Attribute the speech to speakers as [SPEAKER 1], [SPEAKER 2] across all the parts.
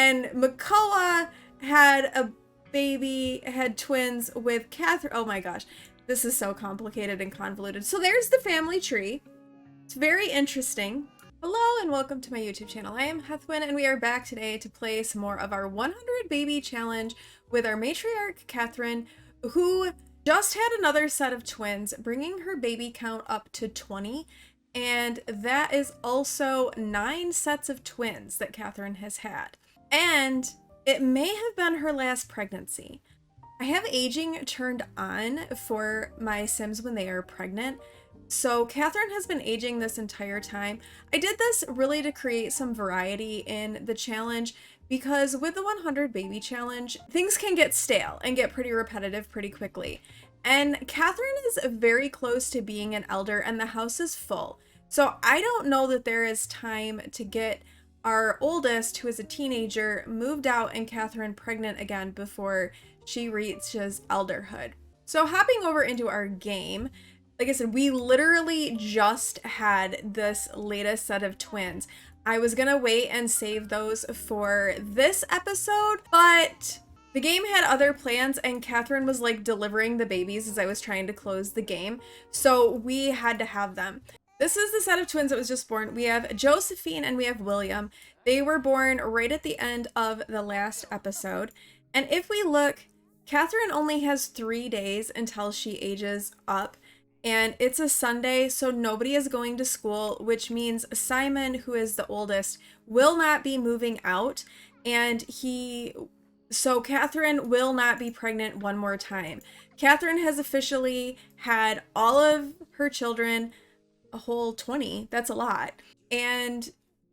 [SPEAKER 1] And Makoa had had twins with Katharine. Oh my gosh, this is so complicated and convoluted. So there's the family tree. It's very interesting. Hello and welcome to my YouTube channel. I am Heathwyn and we are back today to play some more of our 100 baby challenge with our matriarch Katharine, who just had another set of twins, bringing her baby count up to 20. And that is also 9 sets of twins that Katharine has had. And it may have been her last pregnancy. I have aging turned on for my Sims when they are pregnant. So Katharine has been aging this entire time. I did this really to create some variety in the challenge because with the 100 baby challenge, things can get stale and get pretty repetitive pretty quickly. And Katharine is very close to being an elder and the house is full. So I don't know that there is time to get our oldest, who is a teenager, moved out and Katharine pregnant again before she reaches elderhood. So hopping over into our game, like I said, we literally just had this latest set of twins. I was gonna wait and save those for this episode, but the game had other plans and Katharine was like delivering the babies as I was trying to close the game. So we had to have them. This is the set of twins that was just born. We have Josephine and we have William. They were born right at the end of the last episode. And if we look, Katharine only has 3 days until she ages up. And it's a Sunday, so nobody is going to school, which means Simon, who is the oldest, will not be moving out. And so Katharine will not be pregnant one more time. Katharine has officially had all of her children, a whole 20, that's a lot, and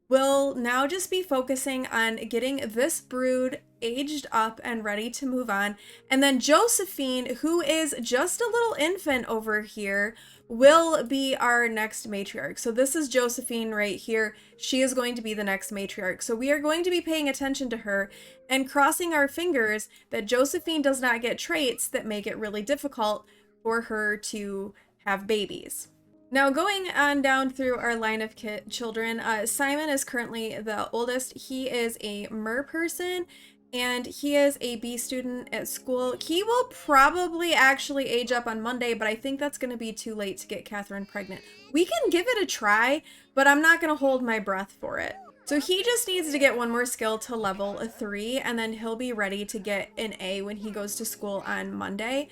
[SPEAKER 1] will now just be focusing on getting this brood aged up and ready to move on. And then Josephine, who is just a little infant over here, will be our next matriarch. So this is Josephine right here. She is going to be the next matriarch. So we are going to be paying attention to her and crossing our fingers that Josephine does not get traits that make it really difficult for her to have babies. Now going on down through our line of children, Simon is currently the oldest. He is a mer person and he is a B student at school. He will probably actually age up on Monday, but I think that's going to be too late to get Katharine pregnant. We can give it a try, but I'm not going to hold my breath for it. So he just needs to get one more skill to level 3 and then he'll be ready to get an A when he goes to school on Monday.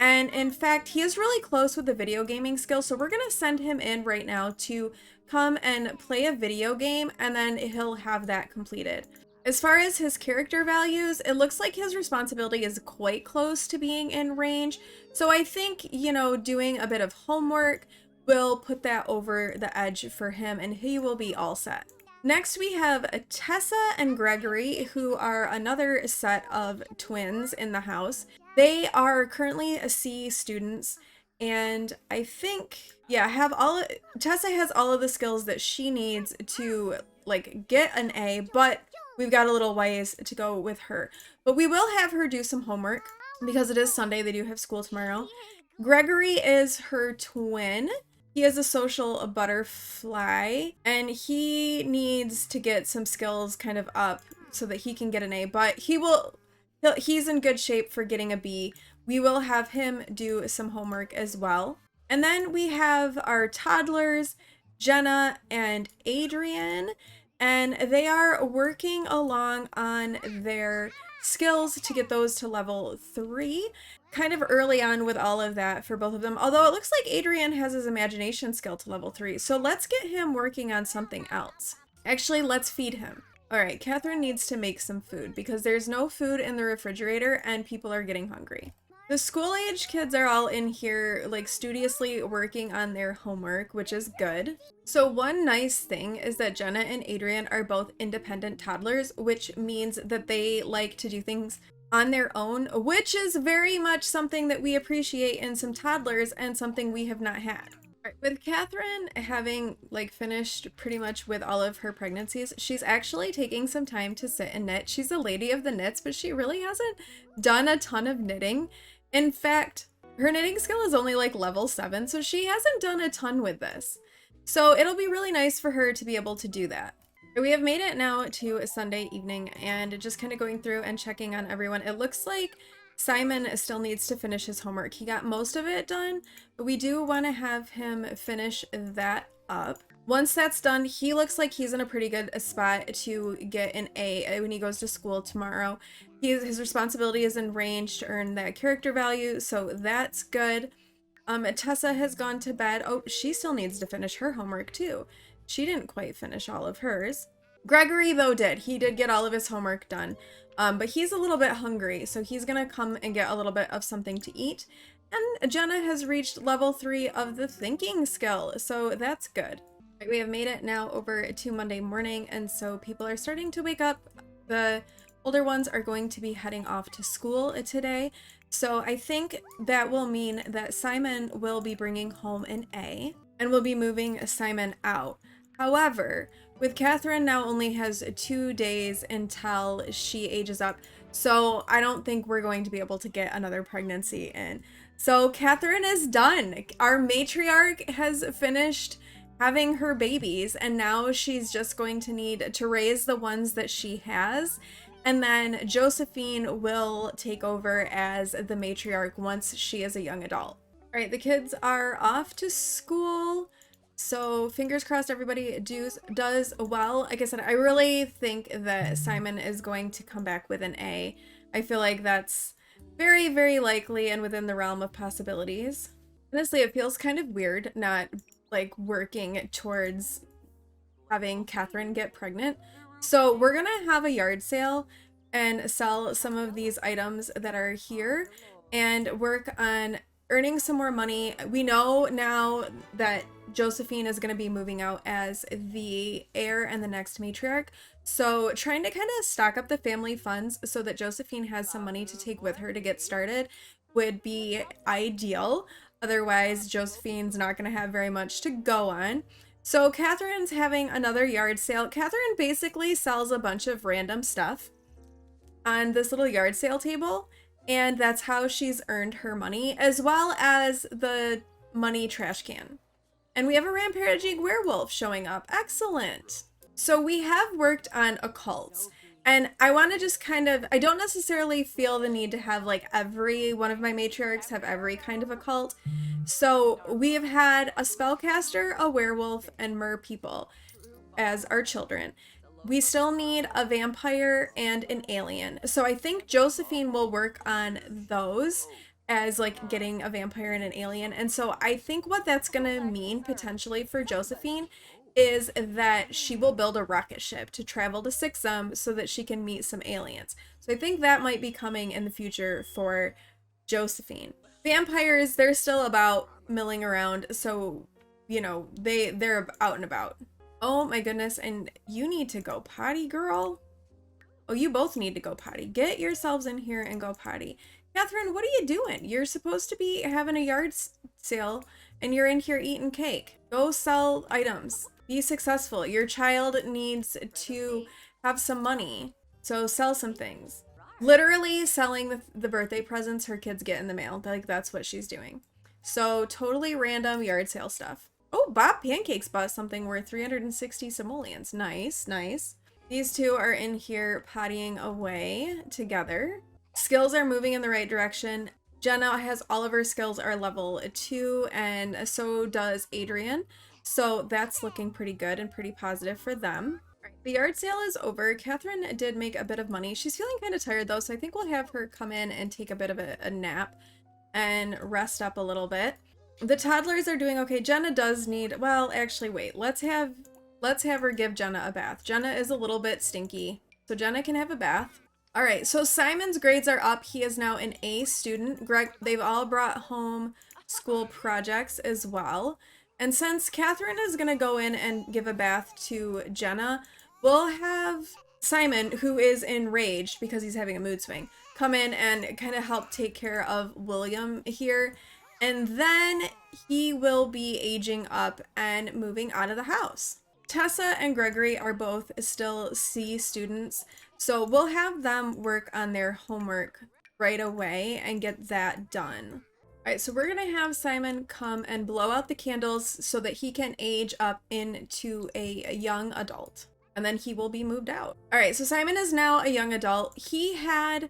[SPEAKER 1] And in fact, he is really close with the video gaming skill, so we're going to send him in right now to come and play a video game, and then he'll have that completed. As far as his character values, it looks like his responsibility is quite close to being in range. So I think, you know, doing a bit of homework will put that over the edge for him, and he will be all set. Next, we have Tessa and Gregory, who are another set of twins in the house. They are currently C students, and I think, yeah, Tessa has all of the skills that she needs to, like, get an A, but we've got a little ways to go with her. But we will have her do some homework, because it is Sunday, they do have school tomorrow. Gregory is her twin. He is a social butterfly, and he needs to get some skills kind of up so that he can get an A, but he's in good shape for getting a B. We will have him do some homework as well. And then we have our toddlers, Jenna and Adrian, and they are working along on their skills to get those to level 3. Kind of early on with all of that for both of them, although it looks like Adrian has his imagination skill to level 3, so let's get him working on something else. Actually, let's feed him. Alright, Katharine needs to make some food because there's no food in the refrigerator and people are getting hungry. The school-age kids are all in here, like, studiously working on their homework, which is good. So one nice thing is that Jenna and Adrian are both independent toddlers, which means that they like to do things on their own, which is very much something that we appreciate in some toddlers and something we have not had. Right, with Katharine having like finished pretty much with all of her pregnancies, she's actually taking some time to sit and knit. She's a lady of the knits, but she really hasn't done a ton of knitting. In fact, her knitting skill is only like level 7, so she hasn't done a ton with this. So it'll be really nice for her to be able to do that. We have made it now to Sunday evening and just kind of going through and checking on everyone. It looks like Simon still needs to finish his homework. He got most of it done, but we do want to have him finish that up. Once that's done, he looks like he's in a pretty good spot to get an A when he goes to school tomorrow. His responsibility is in range to earn that character value, so that's good. Tessa has gone to bed. Oh, she still needs to finish her homework too. She didn't quite finish all of hers. Gregory, though, did. He did get all of his homework done. But he's a little bit hungry, so he's gonna come and get a little bit of something to eat. And Jenna has reached level 3 of the thinking skill, so that's good. We have made it now over to Monday morning, and so people are starting to wake up. The older ones are going to be heading off to school today. So I think that will mean that Simon will be bringing home an A and we'll be moving Simon out. However, with Katharine now only has 2 days until she ages up, so I don't think we're going to be able to get another pregnancy in. So Katharine is done. Our matriarch has finished having her babies, and now she's just going to need to raise the ones that she has. And then Josephine will take over as the matriarch once she is a young adult. All right, the kids are off to school. So fingers crossed everybody does well. Like I said, I really think that Simon is going to come back with an A. I feel like that's very, very likely and within the realm of possibilities. Honestly, it feels kind of weird not like working towards having Katharine get pregnant. So we're gonna have a yard sale and sell some of these items that are here and work on earning some more money. We know now that Josephine is going to be moving out as the heir and the next matriarch. So trying to kind of stock up the family funds so that Josephine has some money to take with her to get started would be ideal. Otherwise, Josephine's not going to have very much to go on. So Katharine's having another yard sale. Katharine basically sells a bunch of random stuff on this little yard sale table, and that's how she's earned her money, as well as the money trash can. And we have a rampaging werewolf showing up. Excellent. So we have worked on occults, and I want to just kind of, I don't necessarily feel the need to have like every one of my matriarchs have every kind of occult. So we have had a spellcaster, a werewolf, and mer people as our children. We still need a vampire and an alien. So I think Josephine will work on those as like getting a vampire and an alien. And so I think what that's going to mean potentially for Josephine is that she will build a rocket ship to travel to Sixum so that she can meet some aliens. So I think that might be coming in the future for Josephine. Vampires, they're still about milling around, so you know, they're out and about. Oh my goodness, and you need to go potty, girl. Oh, you both need to go potty. Get yourselves in here and go potty. Katharine, what are you doing? You're supposed to be having a yard sale and you're in here eating cake. Go sell items. Be successful. Your child needs to have some money, so sell some things. Literally selling the birthday presents her kids get in the mail. Like, that's what she's doing. So totally random yard sale stuff. Oh, Bob Pancakes bought something worth 360 simoleons. Nice, nice. These two are in here pottying away together. Skills are moving in the right direction. Jenna has all of her skills are level 2, and so does Adrian. So that's looking pretty good and pretty positive for them. The yard sale is over. Katharine did make a bit of money. She's feeling kind of tired though, so I think we'll have her come in and take a bit of a nap and rest up a little bit. The toddlers are doing okay. Jenna does need, well, actually, wait. Let's have her give Jenna a bath. Jenna is a little bit stinky, so Jenna can have a bath. All right, so Simon's grades are up. He is now an A student. They've all brought home school projects as well. And since Katharine is gonna go in and give a bath to Jenna, we'll have Simon, who is enraged because he's having a mood swing, come in and kind of help take care of William here. And then he will be aging up and moving out of the house. Tessa and Gregory are both still C students, so we'll have them work on their homework right away and get that done. All right, so we're gonna have Simon come and blow out the candles so that he can age up into a young adult. and then he will be moved out. All right, so Simon is now a young adult. He had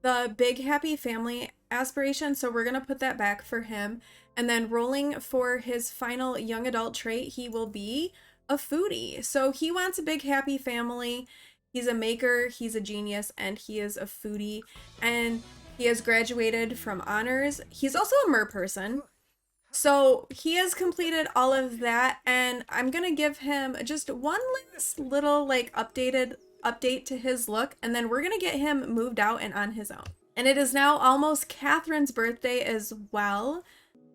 [SPEAKER 1] the big happy family aspiration, so we're gonna put that back for him. And then rolling for his final young adult trait, he will be a foodie. So he wants a big happy family. He's a maker, he's a genius, and he is a foodie. And he has graduated from honors. He's also a mer person. So he has completed all of that, and I'm gonna give him just one last little like update to his look, and then we're gonna get him moved out and on his own. And it is now almost Katharine's birthday as well.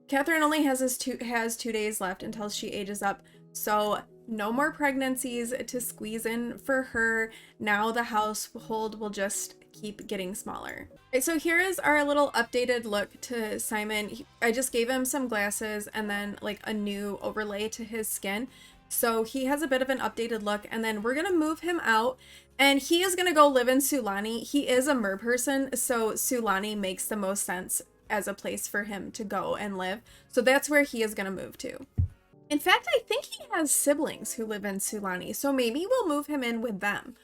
[SPEAKER 1] Katharine only has 2 days left until she ages up, so no more pregnancies to squeeze in for her. Now the household will just keep getting smaller. Right, so here is our little updated look to Simon. I just gave him some glasses and then like a new overlay to his skin. So he has a bit of an updated look, and then we're gonna move him out and he is gonna go live in Sulani. He is a mer person, so Sulani makes the most sense as a place for him to go and live. So that's where he is gonna move to. In fact, I think he has siblings who live in Sulani, so maybe we'll move him in with them.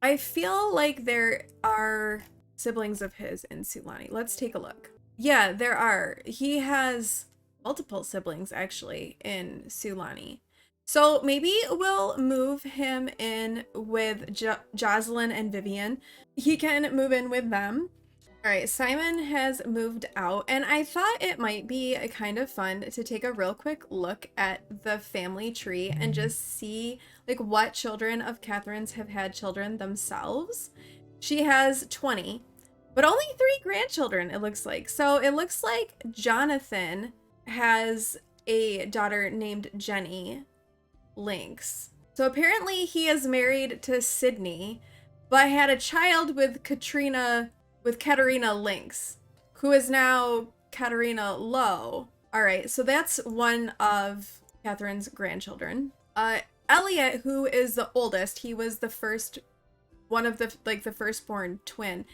[SPEAKER 1] I feel like there are siblings of his in Sulani. Let's take a look. Yeah, there are. He has multiple siblings actually in Sulani. So maybe we'll move him in with Jocelyn and Vivian. He can move in with them. All right, Simon has moved out, and I thought it might be kind of fun to take a real quick look at the family tree and just see like what children of Katharine's have had children themselves. She has 20, but only 3 grandchildren, it looks like. So it looks like Jonathan has a daughter named Jenny Lynx. So apparently he is married to Sydney, but had a child with Katarina Lynx, who is now Katarina Lowe. All right, so that's one of Katharine's grandchildren. Elliot, who is the oldest, he was the first, one of the firstborn twin,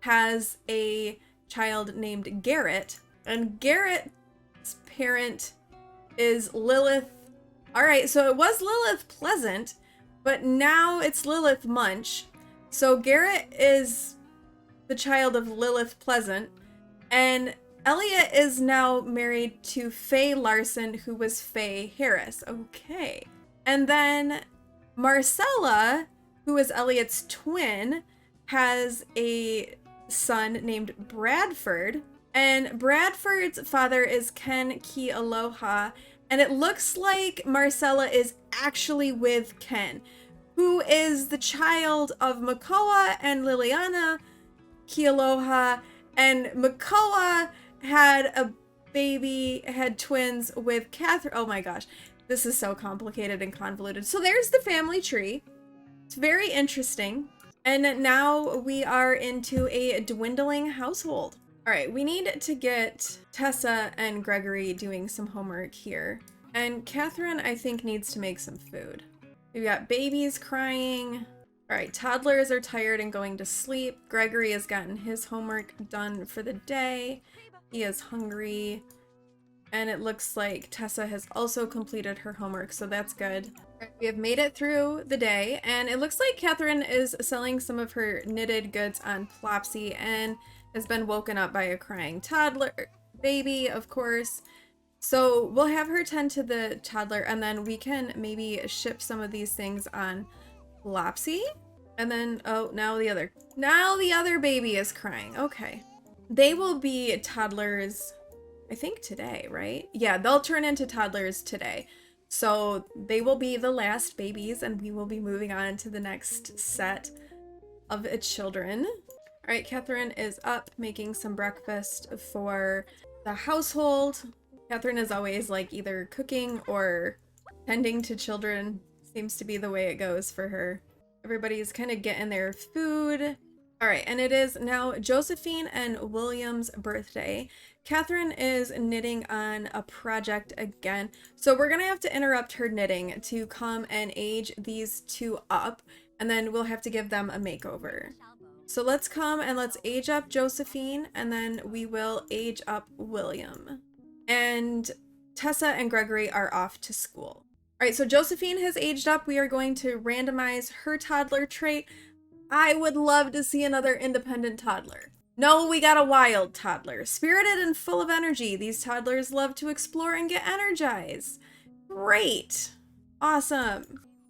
[SPEAKER 1] has a child named Garrett, and Garrett's parent is Lilith. All right, so it was Lilith Pleasant, but now it's Lilith Munch. So Garrett is the child of Lilith Pleasant, and Elliot is now married to Faye Larson, who was Faye Harris. Okay. And then Marcella, who is Elliot's twin, has a son named Bradford, and Bradford's father is Ken Ki Aloha, and it looks like Marcella is actually with Ken, who is the child of Makoa and Liliana Kialoha, and Makoa had twins with Katharine. Oh my gosh, this is so complicated and convoluted. So there's the family tree. It's very interesting. And now we are into a dwindling household. All right, we need to get Tessa and Gregory doing some homework here. And Katharine, I think, needs to make some food. We've got babies crying. All right, toddlers are tired and going to sleep. Gregory has gotten his homework done for the day. He is hungry. And it looks like Tessa has also completed her homework, so that's good. We have made it through the day, and it looks like Katharine is selling some of her knitted goods on Plopsy and has been woken up by a crying toddler baby, of course. So we'll have her tend to the toddler, and then we can maybe ship some of these things on Plopsy. And then, oh, now the other baby is crying. Okay. They will be toddlers, I think today, right? Yeah, they'll turn into toddlers today. So they will be the last babies, and we will be moving on to the next set of children. All right, Katharine is up making some breakfast for the household. Katharine is always like either cooking or tending to children. Seems to be the way it goes for her. Everybody's kind of getting their food. All right, and it is now Josephine and William's birthday. Katharine is knitting on a project again. So we're gonna have to interrupt her knitting to come and age these two up, and then we'll have to give them a makeover. So let's come and let's age up Josephine, and then we will age up William. And Tessa and Gregory are off to school. All All right, so Josephine has aged up. We are going to randomize her toddler trait. I would love to see another independent toddler. No, we got a wild toddler. Spirited and full of energy. These toddlers love to explore and get energized. Great. Awesome.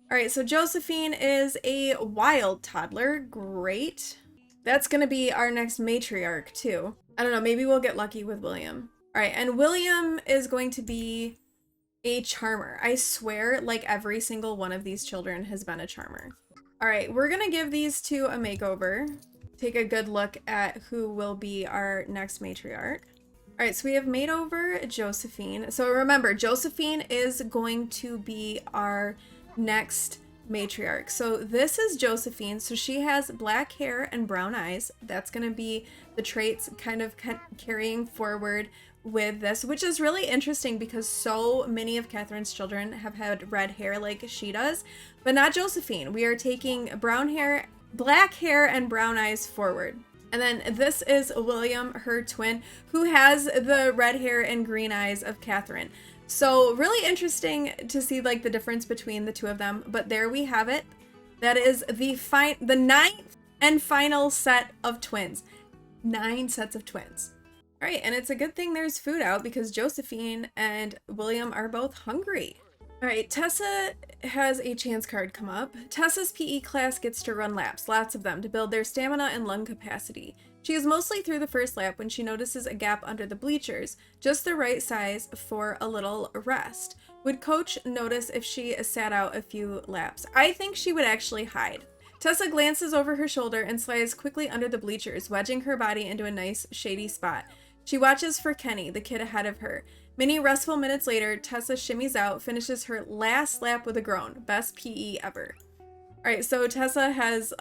[SPEAKER 1] All right, so Josephine is a wild toddler. Great. That's going to be our next matriarch, too. I don't know, maybe we'll get lucky with William. All right, and William is going to be a charmer. I swear, like, every single one of these children has been a charmer. All right, we're going to give these two a makeover. Take a good look at who will be our next matriarch. All right, so we have made over Josephine. So remember, Josephine is going to be our next matriarch. So this is Josephine. So she has black hair and brown eyes. That's going to be the traits kind of carrying forward with this, which is really interesting because so many of Katharine's children have had red hair like she does, but not Josephine. We are taking brown hair, black hair, and brown eyes forward. And then this is William, her twin, who has the red hair and green eyes of Katharine. So really interesting to see like the difference between the two of them. But there we have it. That is the ninth and final set of twins. 9 sets of twins. All right, and it's a good thing there's food out because Josephine and William are both hungry. All right, Tessa has a chance card come up. Tessa's PE class gets to run laps, lots of them, to build their stamina and lung capacity. She is mostly through the first lap when she notices a gap under the bleachers, just the right size for a little rest. Would Coach notice if she sat out a few laps? I think she would actually hide. Tessa glances over her shoulder and slides quickly under the bleachers, wedging her body into a nice, shady spot. She watches for Kenny, the kid ahead of her. Many restful minutes later, Tessa shimmies out, finishes her last lap with a groan. Best PE ever. All right, so Tessa has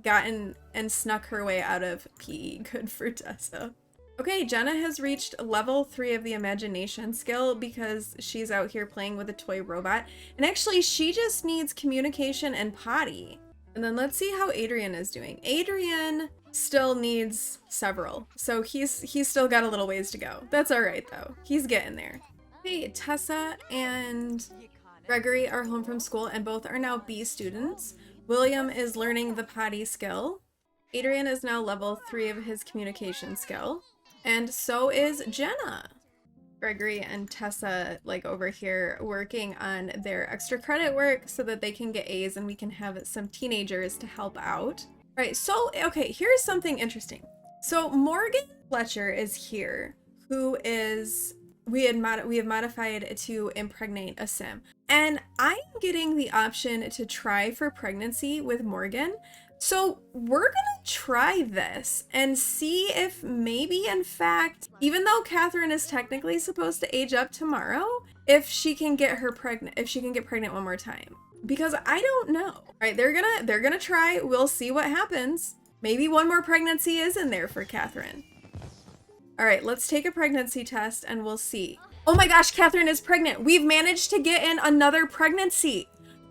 [SPEAKER 1] gotten and snuck her way out of PE. Good for Tessa. Okay, Jenna has reached level 3 of the imagination skill because she's out here playing with a toy robot. And actually, she just needs communication and potty. And then let's see how Adrian is doing. Adrian still needs several, so he's still got a little ways to go. That's all right though. He's getting there. Hey, Tessa and Gregory are home from school and both are now B students. William is learning the potty skill. Adrian is now level 3 of his communication skill, and so is Jenna. Gregory and Tessa like over here working on their extra credit work so that they can get A's and we can have some teenagers to help out. Right, so, okay, here's something interesting. So Morgan Fletcher is here, who is, we have modified to impregnate a sim. And I'm getting the option to try for pregnancy with Morgan. So we're gonna try this and see if maybe, in fact, even though Katharine is technically supposed to age up tomorrow, if she can get pregnant one more time. Because I don't know. All right, they're gonna try. We'll see what happens. Maybe one more pregnancy is in there for Katharine. All right, let's take a pregnancy test and we'll see. Oh my gosh, Katharine is pregnant. We've managed to get in another pregnancy.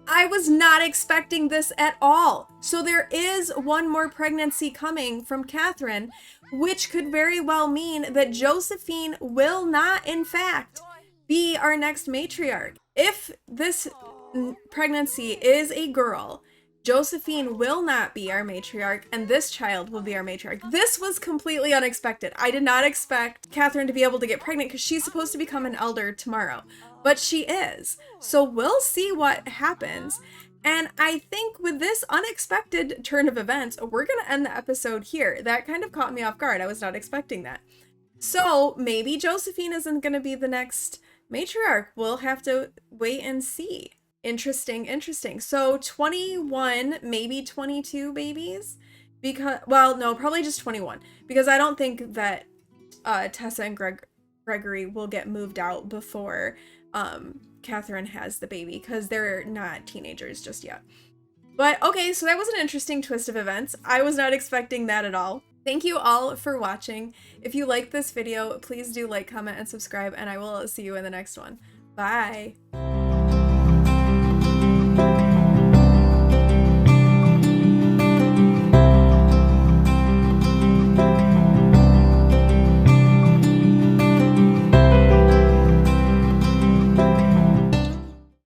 [SPEAKER 1] I was not expecting this at all. So there is one more pregnancy coming from Katharine, which could very well mean that Josephine will not, in fact, be our next matriarch. If this pregnancy is a girl, Josephine will not be our matriarch, and this child will be our matriarch. This was completely unexpected. I did not expect Katharine to be able to get pregnant because she's supposed to become an elder tomorrow, but she is. So we'll see what happens. And I think with this unexpected turn of events, we're going to end the episode here. That kind of caught me off guard. I was not expecting that. So maybe Josephine isn't going to be the next matriarch. We'll have to wait and see. Interesting. So 21, maybe 22 babies? Because, well, no, probably just 21. Because I don't think that Tessa and Gregory will get moved out before Katharine has the baby, because they're not teenagers just yet. But okay, so that was an interesting twist of events. I was not expecting that at all. Thank you all for watching. If you liked this video, please do like, comment, and subscribe, and I will see you in the next one. Bye!